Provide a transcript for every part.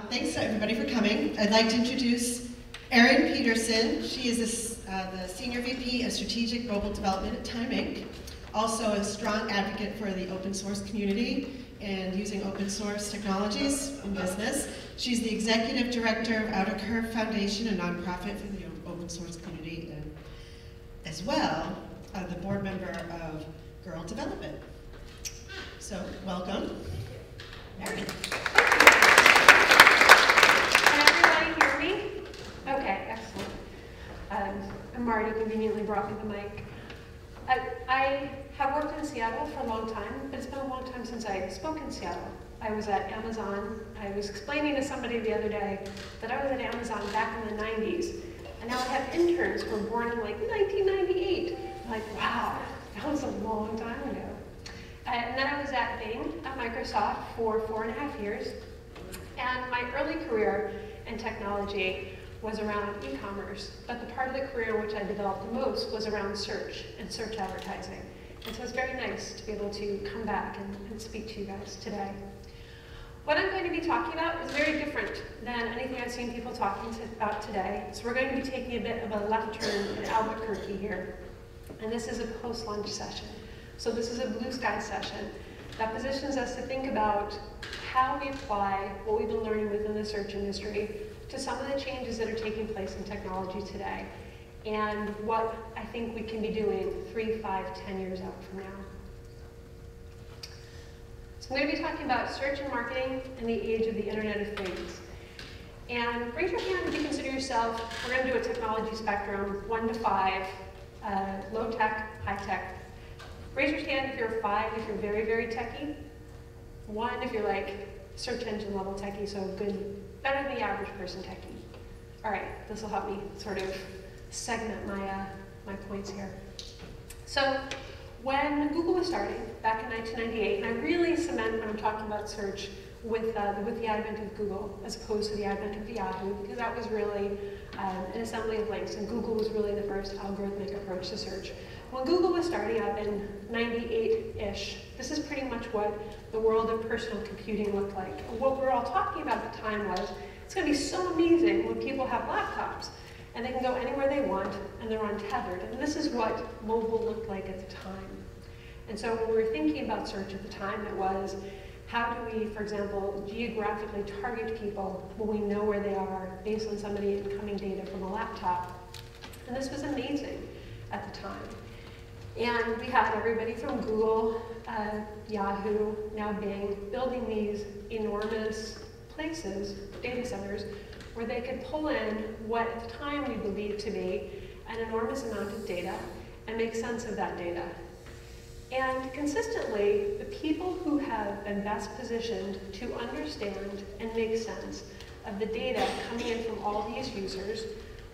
Thanks to everybody for coming. I'd like to introduce Erynn Petersen. She is the Senior VP of Strategic Mobile Development at Time Inc. Also a strong advocate for the open source community and using open source technologies in business. She's the Executive Director of Outercurve Foundation, a nonprofit for the open source community, and as well, the board member of Girl Development. So, welcome, Erynn. Okay, excellent. And Marty conveniently brought me the mic. I have worked in Seattle for a long time, but it's been a long time since I spoke in Seattle. I was at Amazon. I was explaining to somebody the other day that I was at Amazon back in the 90s, and now I have interns who were born in like 1998. I'm like, wow, that was a long time ago. And then I was at Bing at Microsoft for 4.5 years, and my early career in technology was around e-commerce, but the part of the career which I developed the most was around search and search advertising. And so it's very nice to be able to come back and speak to you guys today. What I'm going to be talking about is very different than anything I've seen people talking about today. So we're going to be taking a bit of a left turn in Albuquerque here. And this is a post-lunch session. So this is a blue sky session that positions us to think about how we apply what we've been learning within the search industry to some of the changes that are taking place in technology today, and what I think we can be doing 3, 5, 10 years out from now. So I'm going to be talking about search and marketing in the age of the Internet of Things. And raise your hand if you consider yourself, we're going to do a technology spectrum, 1 to 5, low tech, high tech. Raise your hand if you're 5 if you're very, very techy. 1 if you're like search engine level techie, so good, better than the average person techie. All right, this will help me sort of segment my points here. So when Google was starting back in 1998, and I really cement when I'm talking about search with the advent of Google as opposed to the advent of Yahoo, because that was really an assembly of links, and Google was really the first algorithmic approach to search. When Google was starting up in 98-ish, this is pretty much what the world of personal computing looked like. And what we were all talking about at the time was, it's going to be so amazing when people have laptops, and they can go anywhere they want, and they're untethered. And this is what mobile looked like at the time. And so when we were thinking about search at the time, it was, how do we, for example, geographically target people when we know where they are based on some of the incoming data from a laptop? And this was amazing at the time. And we had everybody from Google, Yahoo, now Bing, building these enormous places, data centers, where they could pull in what at the time we believed to be an enormous amount of data and make sense of that data. And consistently, the people who have been best positioned to understand and make sense of the data coming in from all these users,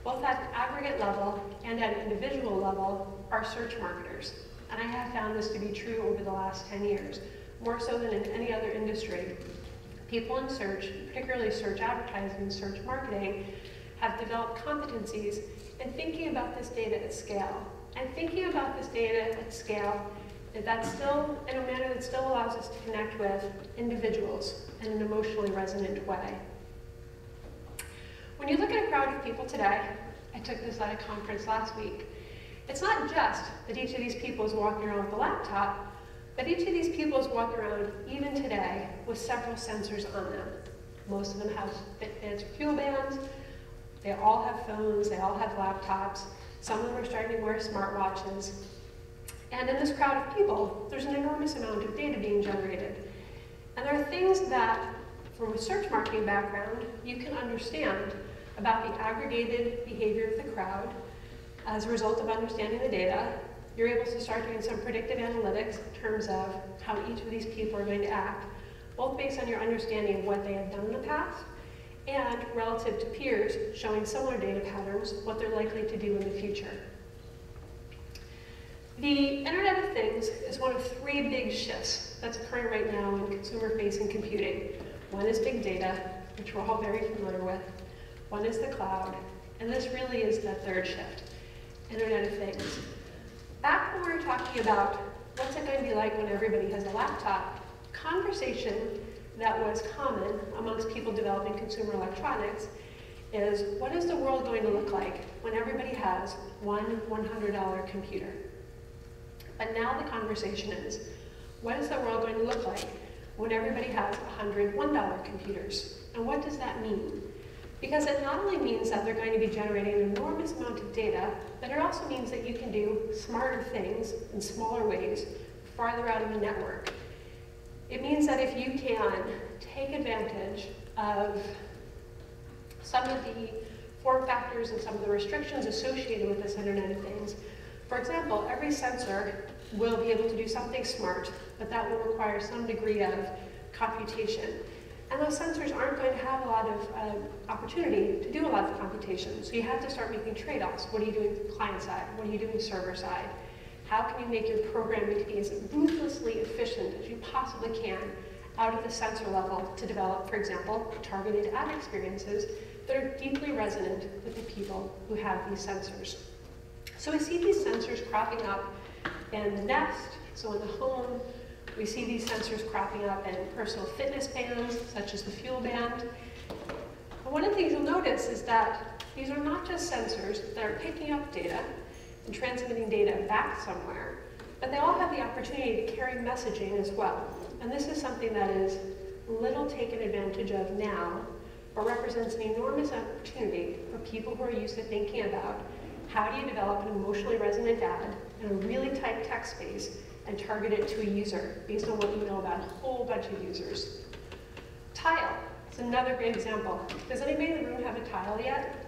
both at aggregate level and at individual level, are search marketers. And I have found this to be true over the last 10 years, more so than in any other industry. People in search, particularly search advertising, search marketing, have developed competencies in thinking about this data at scale. And thinking about this data at scale, that's still in a manner that still allows us to connect with individuals in an emotionally resonant way. When you look at a crowd of people today, I took this at a conference last week, it's not just that each of these people is walking around with a laptop, but each of these people is walking around, even today, with several sensors on them. Most of them have Fitbits or fuel bands, they all have phones, they all have laptops, some of them are starting to wear smartwatches. And in this crowd of people, there's an enormous amount of data being generated. And there are things that, from a search marketing background, you can understand about the aggregated behavior of the crowd as a result of understanding the data. You're able to start doing some predictive analytics in terms of how each of these people are going to act, both based on your understanding of what they have done in the past and relative to peers showing similar data patterns, what they're likely to do in the future. The Internet of Things is one of 3 big shifts that's occurring right now in consumer-facing computing. One is big data, which we're all very familiar with. One is the cloud, and this really is the 3rd shift, Internet of Things. Back when we were talking about what's it going to be like when everybody has a laptop, conversation that was common amongst people developing consumer electronics is, what is the world going to look like when everybody has one $100 computer? But now the conversation is, what is the world going to look like when everybody has 100 $1 computers? And what does that mean? Because it not only means that they're going to be generating an enormous amount of data, but it also means that you can do smarter things in smaller ways, farther out in the network. It means that if you can take advantage of some of the form factors and some of the restrictions associated with this Internet of Things, for example, every sensor will be able to do something smart, but that will require some degree of computation. And those sensors aren't going to have a lot of opportunity to do a lot of computation. So you have to start making trade-offs. What are you doing client side? What are you doing server side? How can you make your programming to be as ruthlessly efficient as you possibly can out of the sensor level to develop, for example, targeted ad experiences that are deeply resonant with the people who have these sensors. So we see these sensors cropping up in the Nest, so in the home. We see these sensors cropping up in personal fitness bands, such as the Fuel Band. And one of the things you'll notice is that these are not just sensors that are picking up data and transmitting data back somewhere, but they all have the opportunity to carry messaging as well. And this is something that is little taken advantage of now, but represents an enormous opportunity for people who are used to thinking about how do you develop an emotionally resonant ad in a really tight text space and target it to a user based on what you know about a whole bunch of users. Tile is another great example. Does anybody in the room have a tile yet?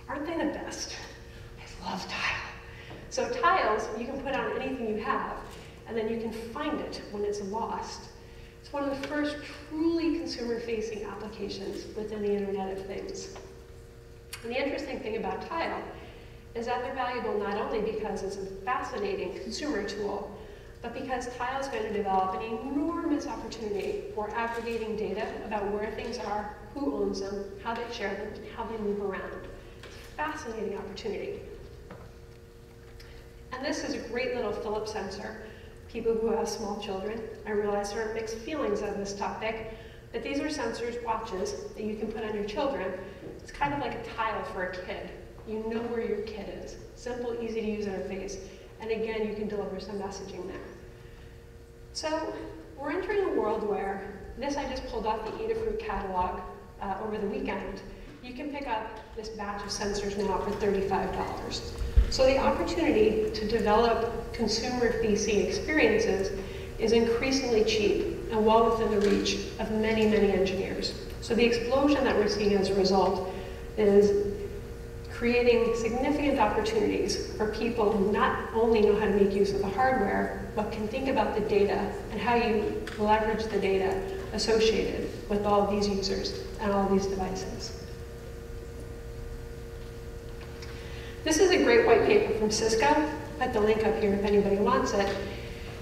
Aren't they the best? I love tile. So tiles, you can put on anything you have, and then you can find it when it's lost. It's one of the first truly consumer-facing applications within the Internet of Things. And the interesting thing about tile is that they're valuable not only because it's a fascinating consumer tool, but because tile is going to develop an enormous opportunity for aggregating data about where things are, who owns them, how they share them, and how they move around. It's a fascinating opportunity. And this is a great little Philips sensor. People who have small children, I realize there are mixed feelings on this topic, but these are sensors, watches, that you can put on your children. It's kind of like a tile for a kid. You know where your kid is. Simple, easy to use interface. And again, you can deliver some messaging there. So we're entering a world where, this I just pulled off the Adafruit catalog over the weekend. You can pick up this batch of sensors now for $35. So the opportunity to develop consumer-facing experiences is increasingly cheap and well within the reach of many, many engineers. So the explosion that we're seeing as a result is creating significant opportunities for people who not only know how to make use of the hardware, but can think about the data and how you leverage the data associated with all of these users and all of these devices. This is a great white paper from Cisco. I'll put the link up here if anybody wants it.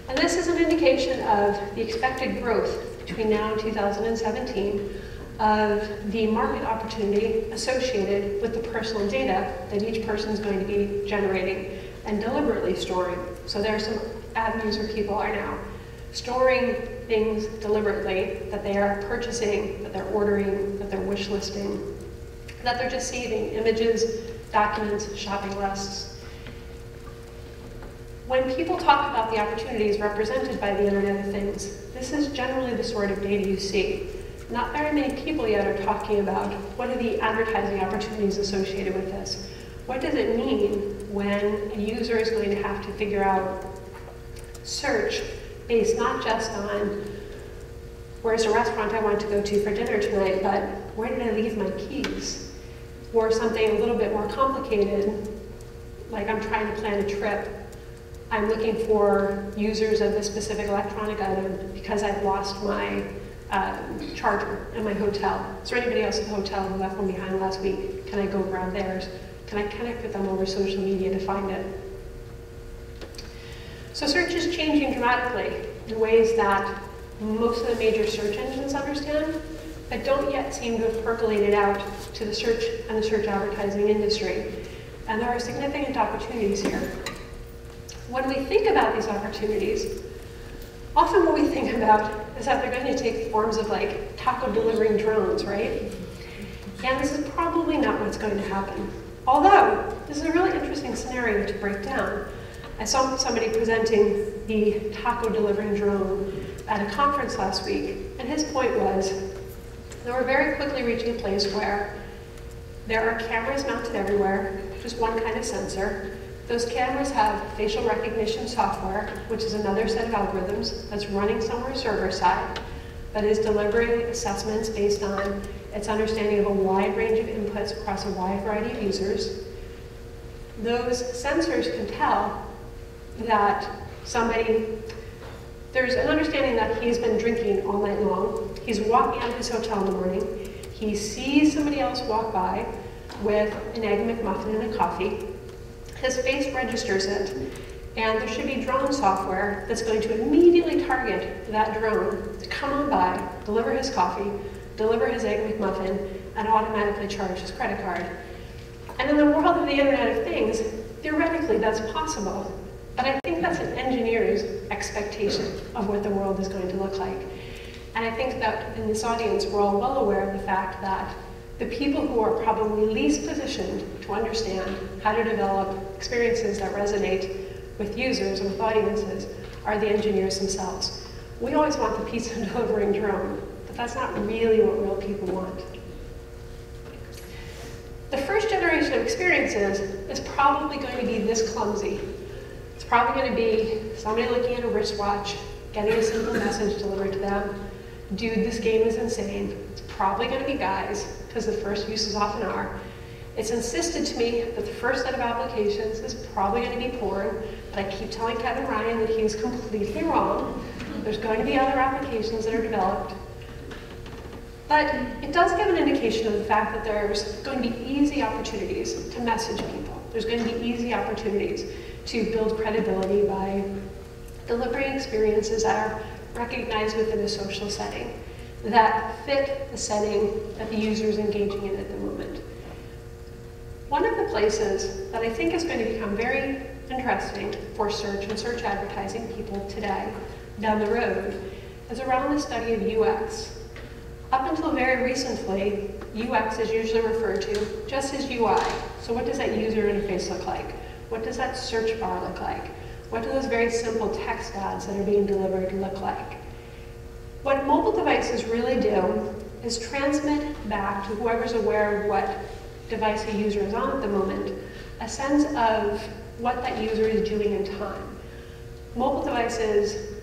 And this is an indication of the expected growth between now and 2017 of the market opportunity associated with the personal data that each person is going to be generating and deliberately storing. So there are some avenues where people are now storing things deliberately that they are purchasing, that they're ordering, that they're wish listing, that they're just saving images, documents, shopping lists. When people talk about the opportunities represented by the Internet of Things, this is generally the sort of data you see. Not very many people yet are talking about what are the advertising opportunities associated with this. What does it mean when a user is going to have to figure out search based not just on where's a restaurant I want to go to for dinner tonight, but where did I leave my keys? Or something a little bit more complicated, like I'm trying to plan a trip. I'm looking for users of this specific electronic item because I've lost my charger in my hotel. Is there anybody else at the hotel who left one behind last week? Can I go grab theirs? Can I connect with them over social media to find it? So search is changing dramatically in ways that most of the major search engines understand, but don't yet seem to have percolated out to the search and the search advertising industry. And there are significant opportunities here. When we think about these opportunities, Often what we think about is that they're going to take forms of like taco delivering drones, right? And this is probably not what's going to happen. Although, this is a really interesting scenario to break down. I saw somebody presenting the taco delivering drone at a conference last week, and his point was that we're very quickly reaching a place where there are cameras mounted everywhere, just one kind of sensor. Those cameras have facial recognition software, which is another set of algorithms that's running somewhere server side, that is delivering assessments based on its understanding of a wide range of inputs across a wide variety of users. Those sensors can tell that there's an understanding that he's been drinking all night long. He's walking out of his hotel in the morning. He sees somebody else walk by with an Egg McMuffin and a coffee. His face registers it, and there should be drone software that's going to immediately target that drone to come on by, deliver his coffee, deliver his Egg McMuffin, and automatically charge his credit card. And in the world of the Internet of Things, theoretically that's possible, but I think that's an engineer's expectation of what the world is going to look like. And I think that in this audience, we're all well aware of the fact that the people who are probably least positioned to understand how to develop experiences that resonate with users and with audiences are the engineers themselves. We always want the pizza delivering drone, but that's not really what real people want. The first generation of experiences is probably going to be this clumsy. It's probably going to be somebody looking at a wristwatch, getting a simple message delivered to them. Dude, this game is insane. It's probably going to be guys, because the first uses often are. It's insisted to me that the first set of applications is probably going to be porn, but I keep telling Kevin Ryan that he's completely wrong. There's going to be other applications that are developed. But it does give an indication of the fact that there's going to be easy opportunities to message people. There's going to be easy opportunities to build credibility by delivering experiences that are recognized within a social setting that fit the setting that the user is engaging in at the moment. One of the places that I think is going to become very interesting for search and search advertising people today, down the road, is around the study of UX. Up until very recently, UX is usually referred to just as UI. So what does that user interface look like? What does that search bar look like? What do those very simple text ads that are being delivered look like? What mobile devices really do is transmit back to whoever's aware of what device a user is on at the moment a sense of what that user is doing in time. Mobile devices,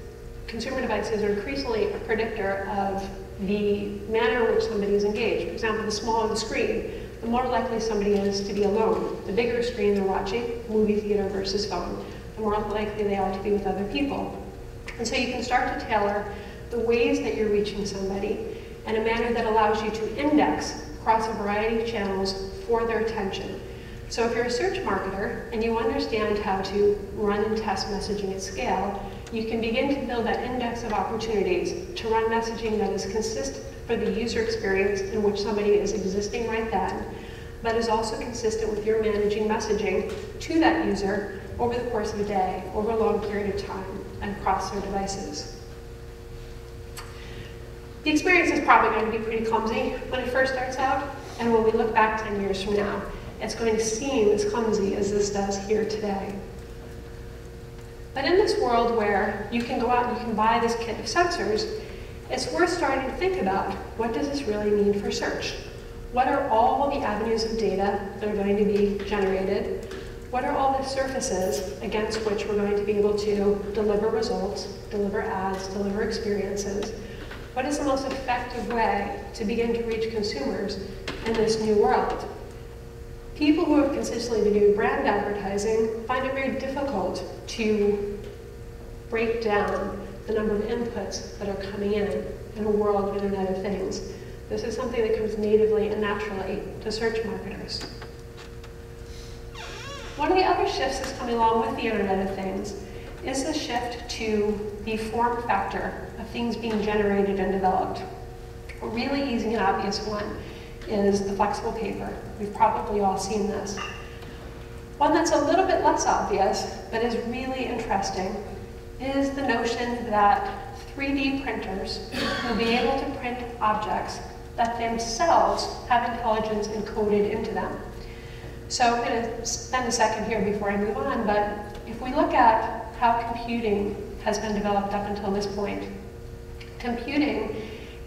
consumer devices, are increasingly a predictor of the manner in which somebody is engaged. For example, the smaller the screen, the more likely somebody is to be alone. The bigger screen they're watching, movie theater versus phone, the more likely they are to be with other people. And so you can start to tailor the ways that you're reaching somebody in a manner that allows you to index across a variety of channels for their attention. So if you're a search marketer and you understand how to run and test messaging at scale, you can begin to build that index of opportunities to run messaging that is consistent for the user experience in which somebody is existing right then, but is also consistent with your managing messaging to that user over the course of a day, over a long period of time, and across their devices. The experience is probably going to be pretty clumsy when it first starts out, and when we look back 10 years from now, it's going to seem as clumsy as this does here today. But in this world where you can go out and you can buy this kit of sensors, it's worth starting to think about, what does this really mean for search? What are all the avenues of data that are going to be generated? What are all the surfaces against which we're going to be able to deliver results, deliver ads, deliver experiences? What is the most effective way to begin to reach consumers in this new world? People who have consistently been doing brand advertising find it very difficult to break down the number of inputs that are coming in a world of Internet of Things. This is something that comes natively and naturally to search marketers. One of the other shifts that's coming along with the Internet of Things is the shift to the form factor of things being generated and developed. A really easy and obvious one is the flexible paper. We've probably all seen this. One that's a little bit less obvious, but is really interesting, is the notion that 3D printers will be able to print objects that themselves have intelligence encoded into them. So I'm going to spend a second here before I move on, but if we look at how computing has been developed up until this point, computing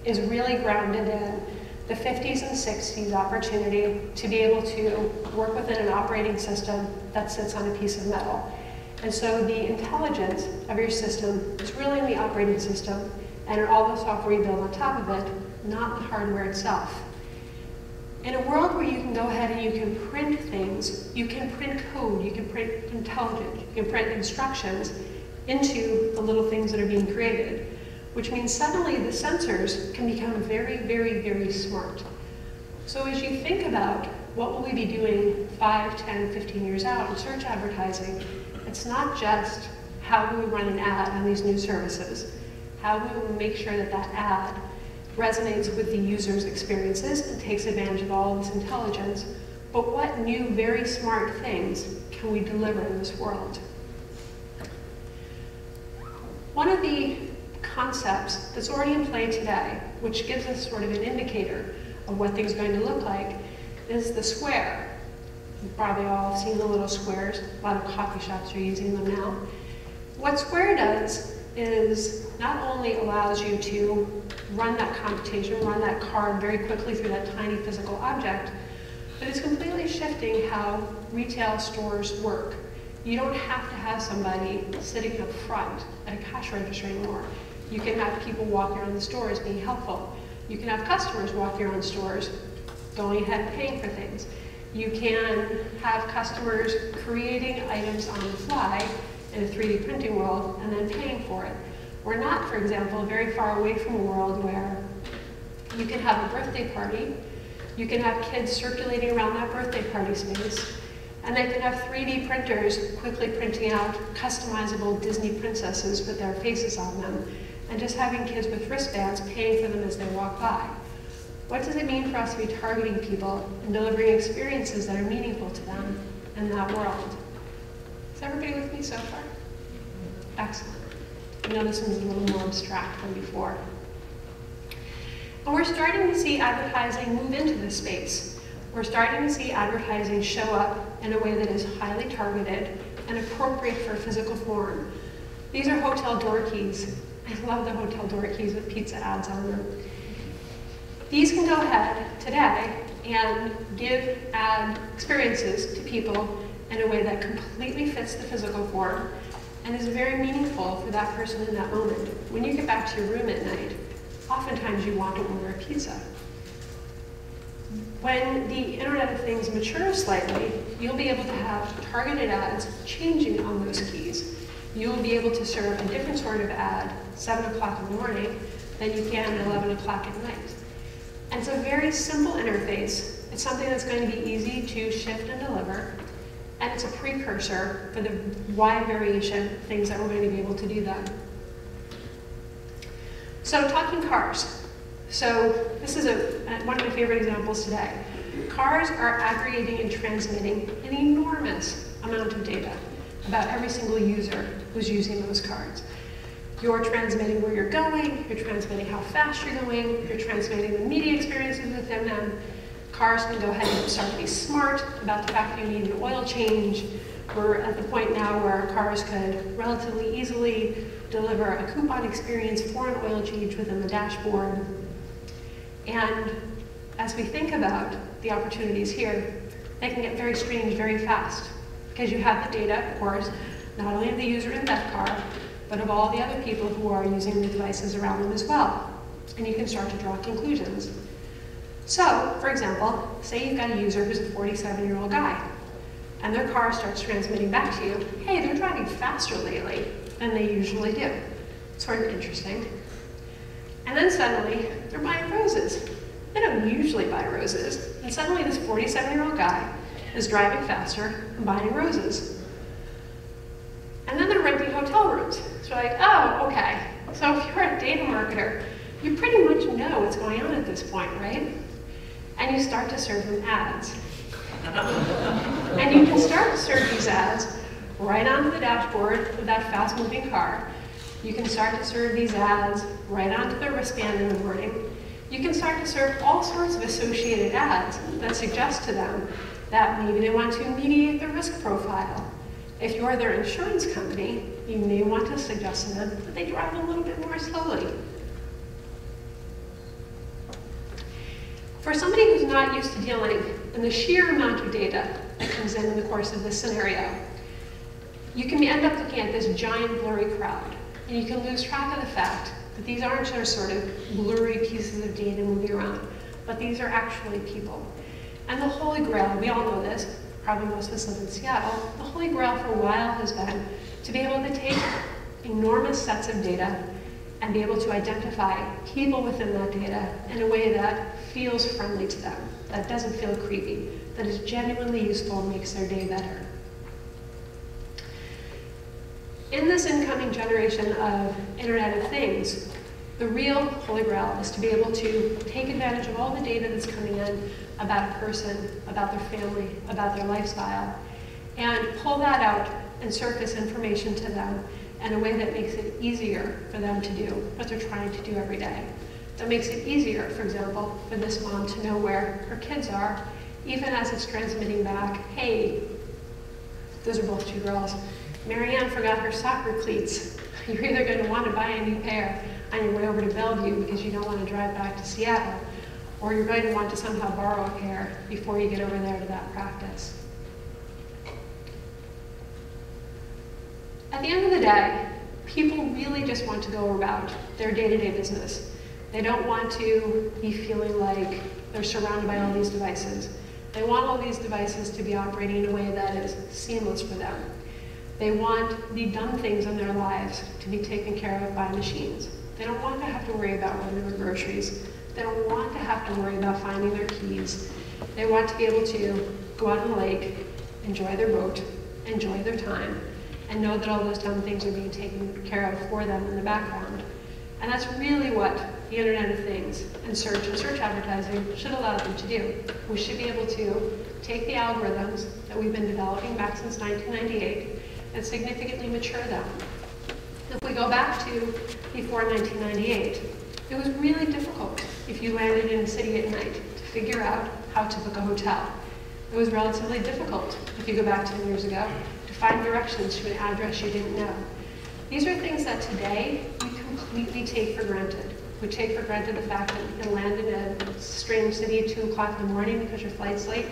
is really grounded in the 50s and 60s opportunity to be able to work within an operating system that sits on a piece of metal. And so the intelligence of your system is really in the operating system and in all the software you build on top of it, not the hardware itself. In a world where you can go ahead and you can print things, you can print code, you can print intelligence, you can print instructions into the little things that are being created, which means suddenly the sensors can become very, very, very smart. So as you think about what will we be doing 5, 10, 15 years out in search advertising, it's not just how do we run an ad on these new services, how do we make sure that that ad resonates with the user's experiences and takes advantage of all of this intelligence, but what new, very smart things can we deliver in this world? One of the concepts that's already in play today, which gives us sort of an indicator of what things are going to look like, is the square. You've probably all seen the little squares. A lot of coffee shops are using them now. What Square does is not only allows you to run that computation, run that card very quickly through that tiny physical object, but it's completely shifting how retail stores work. You don't have to have somebody sitting up front at a cash register anymore. You can have people walking around the stores being helpful. You can have customers walking around stores going ahead and paying for things. You can have customers creating items on the fly in a 3D printing world and then paying for it. We're not, for example, very far away from a world where you can have a birthday party, you can have kids circulating around that birthday party space, and they can have 3D printers quickly printing out customizable Disney princesses with their faces on them, and just having kids with wristbands paying for them as they walk by. What does it mean for us to be targeting people and delivering experiences that are meaningful to them in that world? Is everybody with me so far? Excellent. I know this one's a little more abstract than before. And we're starting to see advertising move into this space. We're starting to see advertising show up in a way that is highly targeted and appropriate for physical form. These are hotel door keys. I love the hotel door keys with pizza ads on them. These can go ahead today and give ad experiences to people in a way that completely fits the physical form and is very meaningful for that person in that moment. When you get back to your room at night, oftentimes you want to order a pizza. When the Internet of Things matures slightly, you'll be able to have targeted ads changing on those keys. You'll be able to serve a different sort of ad 7 o'clock in the morning than you can at 11 o'clock at night. And it's a very simple interface. It's something that's going to be easy to shift and deliver. And it's a precursor for the wide variation of things that we're going to be able to do then. So talking cars. So this is one of my favorite examples today. Cars are aggregating and transmitting an enormous amount of data about every single user who's using those cards. You're transmitting where you're going, you're transmitting how fast you're going, you're transmitting the media experiences within them. Cars can go ahead and start to be smart about the fact that you need an oil change. We're at the point now where cars could relatively easily deliver a coupon experience for an oil change within the dashboard. And as we think about the opportunities here, they can get very strange very fast because you have the data, of course, not only of the user in that car, but of all the other people who are using the devices around them as well. And you can start to draw conclusions. So, for example, say you've got a user who's a 47-year-old guy, and their car starts transmitting back to you, hey, they're driving faster lately than they usually do. Sort of interesting. And then suddenly, they're buying roses. They don't usually buy roses. And suddenly this 47-year-old guy is driving faster and buying roses. And then they're renting hotel rooms. So you're like, oh, okay. So if you're a data marketer, you pretty much know what's going on at this point, right? And you start to serve them ads. And you can start to serve these ads right onto the dashboard of that fast-moving car. You can start to serve these ads right onto their wristband in the morning. You can start to serve all sorts of associated ads that suggest to them that maybe they want to mediate their risk profile. If you're their insurance company, you may want to suggest to them that they drive a little bit more slowly. For somebody who's not used to dealing in the sheer amount of data that comes in the course of this scenario, you can end up looking at this giant blurry crowd, and you can lose track of the fact that these aren't just sort of blurry pieces of data moving around, but these are actually people. And the Holy Grail, we all know this, probably most of us live in Seattle, the Holy Grail for a while has been to be able to take enormous sets of data and be able to identify people within that data in a way that feels friendly to them, that doesn't feel creepy, that is genuinely useful and makes their day better. In this incoming generation of Internet of Things, the real Holy Grail is to be able to take advantage of all the data that's coming in about a person, about their family, about their lifestyle, and pull that out and surface information to them in a way that makes it easier for them to do what they're trying to do every day. That makes it easier, for example, for this mom to know where her kids are, even as it's transmitting back, hey, those are both two girls. Marianne forgot her soccer cleats. You're either going to want to buy a new pair on your way over to Bellevue because you don't want to drive back to Seattle, or you're going to want to somehow borrow a pair before you get over there to that practice. At the end of the day, people really just want to go about their day-to-day business. They don't want to be feeling like they're surrounded by all these devices. They want all these devices to be operating in a way that is seamless for them. They want the done things in their lives to be taken care of by machines. They don't want to have to worry about running their groceries. They don't want to have to worry about finding their keys. They want to be able to go out on the lake, enjoy their boat, enjoy their time, and know that all those dumb things are being taken care of for them in the background. And that's really what the Internet of Things and search advertising should allow them to do. We should be able to take the algorithms that we've been developing back since 1998 and significantly mature them. If we go back to before 1998, it was really difficult if you landed in a city at night to figure out how to book a hotel. It was relatively difficult, if you go back 10 years ago, to find directions to an address you didn't know. These are things that today we completely take for granted. We take for granted the fact that you can land in a strange city at 2 o'clock in the morning because your flight's late,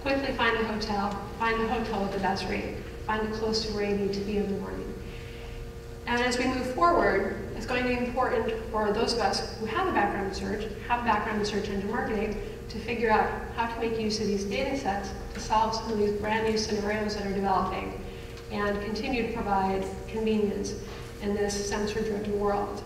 quickly find a hotel with the best rate, find it close to where you need to be in the morning. And as we move forward, it's going to be important for those of us who have a background in search, have a background in search engine marketing, to figure out how to make use of these data sets to solve some of these brand new scenarios that are developing and continue to provide convenience in this sensor-driven world.